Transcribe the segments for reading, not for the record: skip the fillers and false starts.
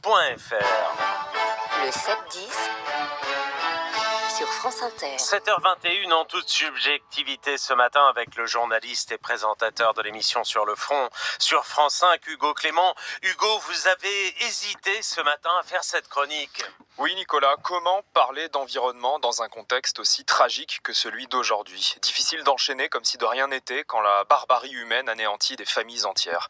Le 7-10 sur France Inter. 7h21 en toute subjectivité ce matin avec le journaliste et présentateur de l'émission Sur le Front sur France 5, Hugo Clément. Hugo, vous avez hésité ce matin à faire cette chronique. Oui Nicolas, comment parler d'environnement dans un contexte aussi tragique que celui d'aujourd'hui? Difficile d'enchaîner comme si de rien n'était quand la barbarie humaine anéantit des familles entières.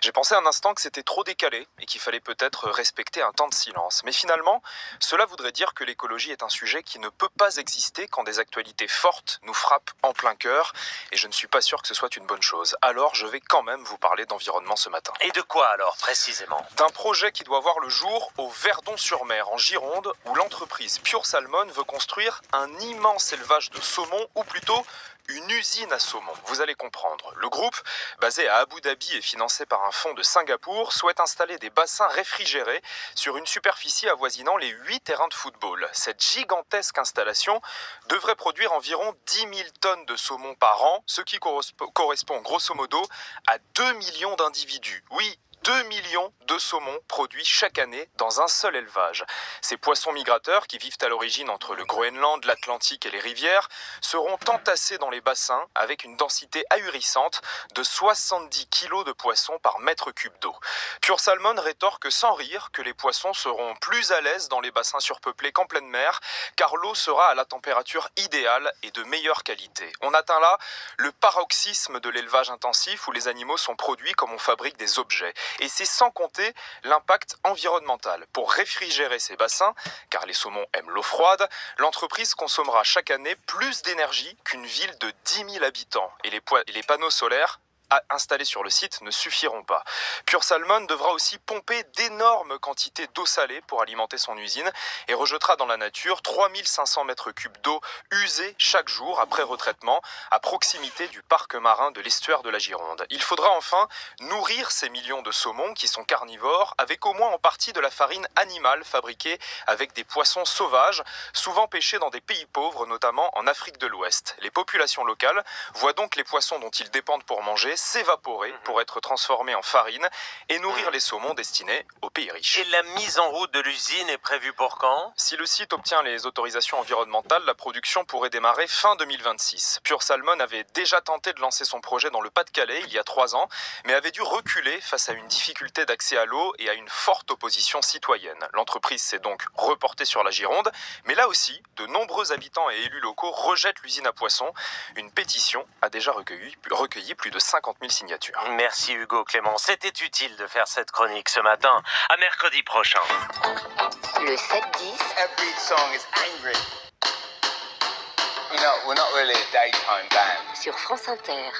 J'ai pensé un instant que c'était trop décalé et qu'il fallait peut-être respecter un temps de silence. Mais finalement, cela voudrait dire que l'écologie est un sujet qui ne peut pas exister quand des actualités fortes nous frappent en plein cœur. Et je ne suis pas sûr que ce soit une bonne chose. Alors je vais quand même vous parler d'environnement ce matin. Et de quoi alors précisément? D'un projet qui doit voir le jour au Verdon-sur-Mer en Gironde, où l'entreprise Pure Salmon veut construire un immense élevage de saumon, ou plutôt une usine à saumon. Vous allez comprendre. Le groupe, basé à Abu Dhabi et financé par un fonds de Singapour, souhaite installer des bassins réfrigérés sur une superficie avoisinant les 8 terrains de football. Cette gigantesque installation devrait produire environ 10 000 tonnes de saumon par an, ce qui correspond grosso modo à 2 millions d'individus. Oui, 2 millions de saumons produits chaque année dans un seul élevage. Ces poissons migrateurs, qui vivent à l'origine entre le Groenland, l'Atlantique et les rivières, seront entassés dans les bassins avec une densité ahurissante de 70 kg de poissons par mètre cube d'eau. Pure Salmon rétorque sans rire que les poissons seront plus à l'aise dans les bassins surpeuplés qu'en pleine mer, car l'eau sera à la température idéale et de meilleure qualité. On atteint là le paroxysme de l'élevage intensif où les animaux sont produits comme on fabrique des objets. Et c'est sans compter l'impact environnemental. Pour réfrigérer ces bassins, car les saumons aiment l'eau froide, l'entreprise consommera chaque année plus d'énergie qu'une ville de 10 000 habitants. Et les panneaux solaires installés sur le site ne suffiront pas. Pure Salmon devra aussi pomper d'énormes quantités d'eau salée pour alimenter son usine et rejettera dans la nature 3500 mètres cubes d'eau usée chaque jour après retraitement à proximité du parc marin de l'estuaire de la Gironde. Il faudra enfin nourrir ces millions de saumons qui sont carnivores avec au moins en partie de la farine animale fabriquée avec des poissons sauvages, souvent pêchés dans des pays pauvres, notamment en Afrique de l'Ouest. Les populations locales voient donc les poissons dont ils dépendent pour manger s'évaporer pour être transformés en farine et nourrir les saumons destinés aux pays riches. Et la mise en route de l'usine est prévue pour quand? Si le site obtient les autorisations environnementales, la production pourrait démarrer fin 2026. Pure Salmon avait déjà tenté de lancer son projet dans le Pas-de-Calais il y a 3 ans, mais avait dû reculer face à une difficulté d'accès à l'eau et à une forte opposition citoyenne. L'entreprise s'est donc reportée sur la Gironde, mais là aussi, de nombreux habitants et élus locaux rejettent l'usine à poissons. Une pétition a déjà recueilli plus de 50 000 signatures. Merci Hugo Clément, c'était utile de faire cette chronique ce matin. À mercredi prochain. Le 7-10 Every song is angry. You know, we're not really a daytime band. sur France Inter.